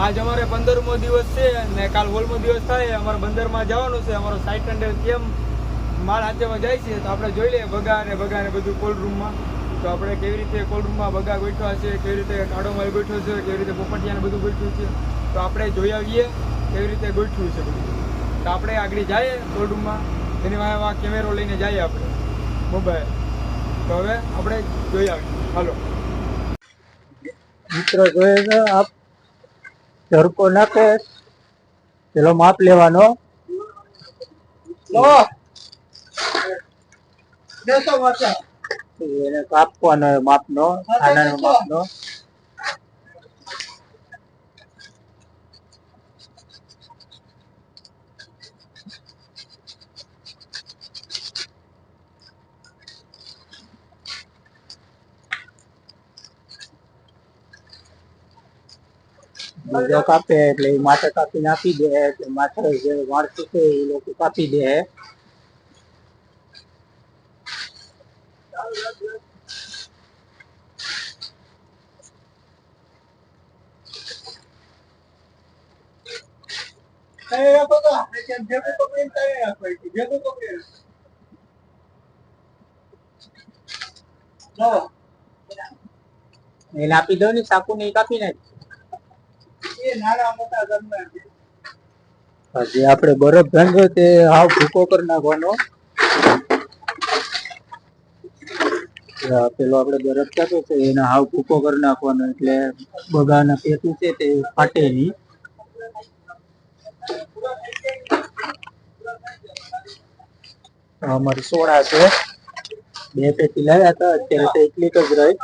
આજ અમારે 15મો દિવસ છે ને કાલ 16મો દિવસ થાય. અમારે બંદરમાં જવાનું છે. અમારો સાઇટ ટેન્ડર કેમ માલ હાથેમાં જાય છે તો આપણે જોઈ લઈએ બગા ને બધું કોલ્ડ રૂમમાં. તો આપણે કેવી રીતે કોલ્ડ રૂમમાં બગા ગોઠવા છે, કેવી રીતે કાળો માલ ગોઠવ્યો છે, કેવી રીતે પોપટિયાને બધું ગોઠવ્યું છે, તો આપણે જોઈ આવીએ કેવી રીતે ગોઠવ્યું છે બધું. તો આપણે આગળ જઈએ કોલ્ડ રૂમમાં, એની વાંહે કેમેરો લઈને જઈએ આપણે મોબાઈલ. તો હવે આપણે જોઈ આવીએ. હાલો મિત્રો, જોઈએ તો આપ ઝરકો નાખે પેલો માપ લેવાનો, એને કાપવાનો માપનો, ખાનાનો માપનો. બીજો કાપે એટલે એ માથે કાપીને આપી દે, એટલે માથે જે માણસો છે એ લોકો કાપી દે. એને આપી દો ને, ચાકુ ને કાપી નાખ. જે આપણે બરફ ભાંગ્યો તે હાવ ભૂકો કરી નાખવાનો. પેલો આપણે બરફ કાપ્યો છે એને હાવ ભૂકો કરી નાખવાનો, એટલે બગાના પેટું છે તે ફાટે નહીં. અમારી સોડા છે, 2 પેટી લાવ્યા હતા, અત્યારે તો એટલી જ રહી.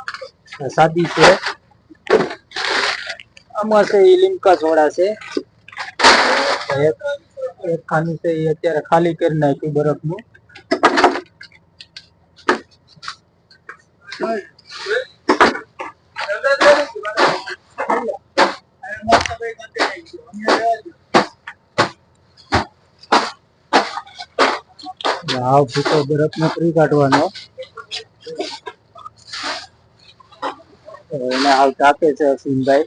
સાદી છે. આમાં છે એ લીમકા સોડા છે, એક ખાનું છે એ અત્યારે ખાલી કરી નાખ્યું બરફનું. હાવ ભૂકો બરફ ને ફ્રી કાઢવાનો. એને હાવ ચાપે છે અસીમભાઈ.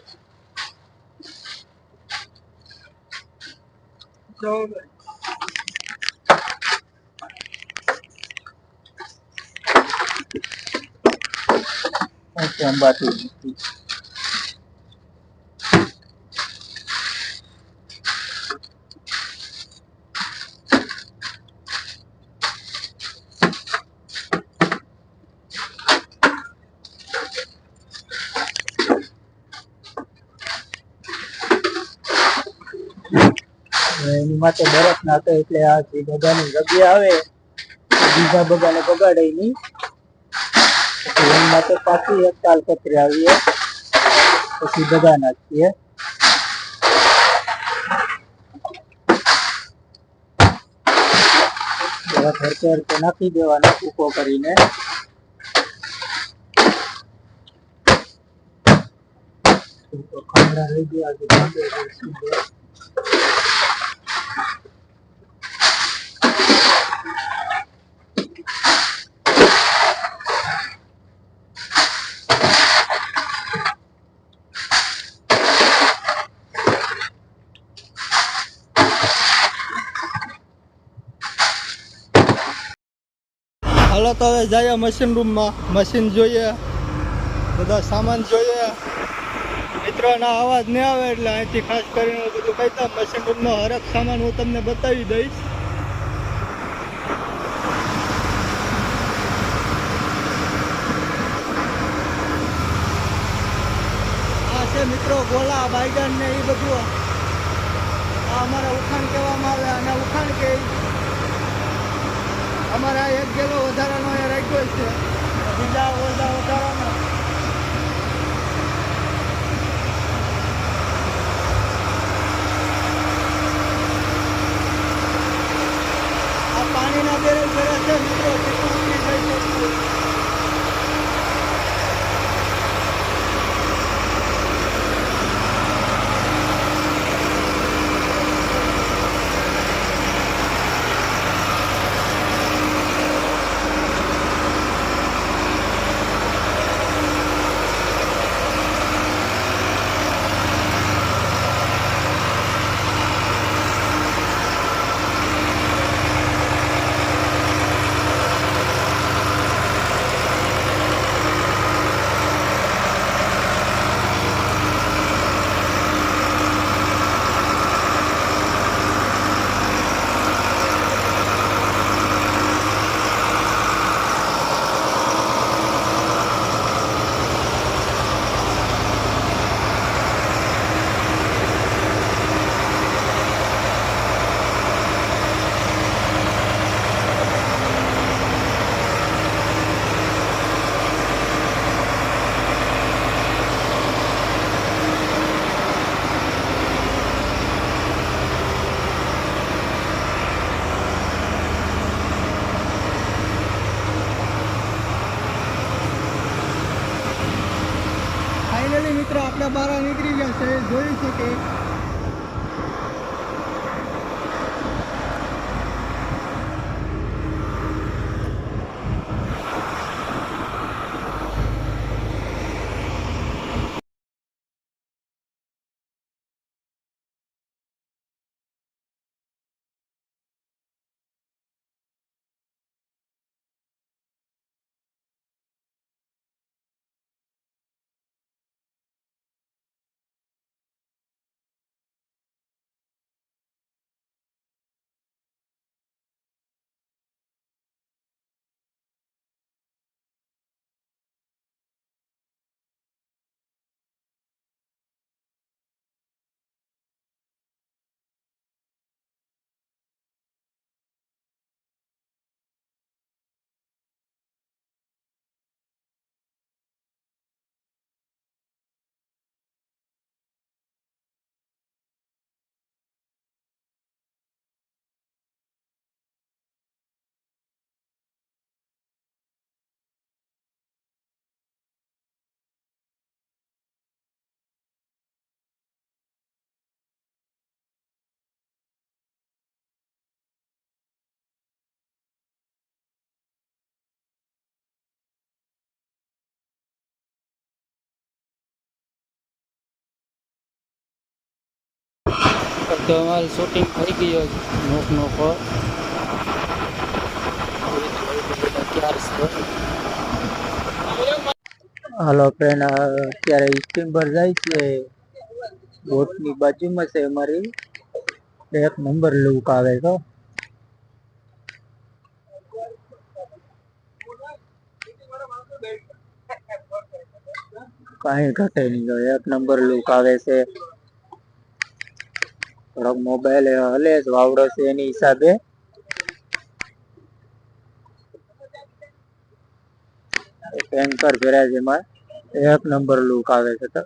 અંબાથી એની માટે બરફ નાખે એટલે આ જે બગાની જગ્યા આવે બીજા બગાને બગાડે નહીં. એની માટે પાછી એક તાલ કતરી આવીએ, પછી બગા નાખીએ. હરકે હરકે નાખી દેવાના ભૂકો કરીને. ખાંડા રહી ગયા. હાલો તો હવે જઈએ મશીન રૂમમાં, મશીન જોઈએ, બધા સામાન જોઈએ. મિત્રોના અવાજ નહીં આવે એટલે અહીંથી ખાસ કરીને બધું કહેતા મશીન રૂમનો હરેક સામાન હું તમને બતાવી દઈશ. આ છે મિત્રો ગોલા, બાયગન ને એ બધું. આ અમારે ઉખાણ કહેવામાં આવે, અને ઉખાણ કે અમારે આ 1 કિલો વધારાનો અહીંયા રાખ્યો છે, બીજા વધારાનો. આ પાણીના બેરલ ભર્યા છે મિત્રો, કેટલું ઉતરી જાય છે. બહાર નીકળી ગયા છે, જોઈ શકે. તો અમારી શૂટિંગ થઈ ગઈ નોકનો પર હાલો ફ્રેન્ડ, અત્યારે સ્ટીમ પર જાય છે. બોટની બાજુમાં છે અમારી. એક નંબર લુક આવે તો કઈ ઘટે નહીં, એક નંબર લુક આવે છે. થોડોક મોબાઈલ હલે વાવડો છે એની હિસાબે. ટેન્કર ફેર્યા છે એમાં, એક નંબર લુક આવે છે. તો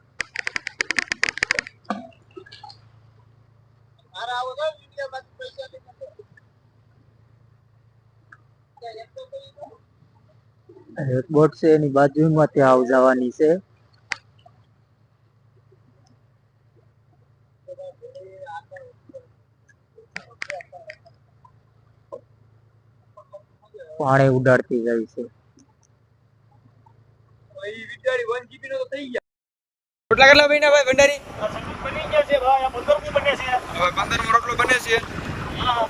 એક બોટ છે એની બાજુમાં ત્યાં આવ જવાની છે. પાણી ઉડાડતી જાય છે. રોટલા કેટલા બન્યા ભાઈ ભંડારી? બની ગયા છે ભાઈ, આ 15 બને છે. હવે 15 રોટલો બને છે. હા.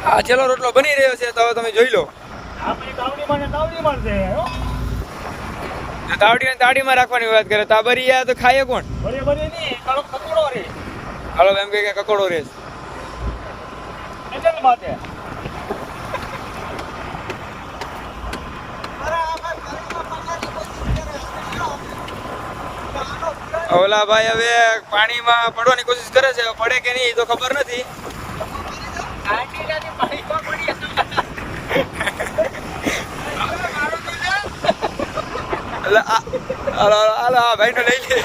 આ છેલ્લો રોટલો બની રહ્યો છે, તો હવે તમે જોઈ લો. આપણી તાવડીમાં ને તાવડીમાં છે હો. તાવડી ને તાવડીમાં રાખવાની વાત કરે, તાબરી આ તો ખાય કોણ? બરે બરે નહીં, કાળો કકોડો રે. હાલો એમ કે કકોડો રેસ. એચલ માતે. ઓલા ભાઈ હવે પાણીમાં પડવાની કોશિશ કરે છે, પડે કે નહીં તો ખબર નથી. હાલો આ ભાઈ નો લઈ લે.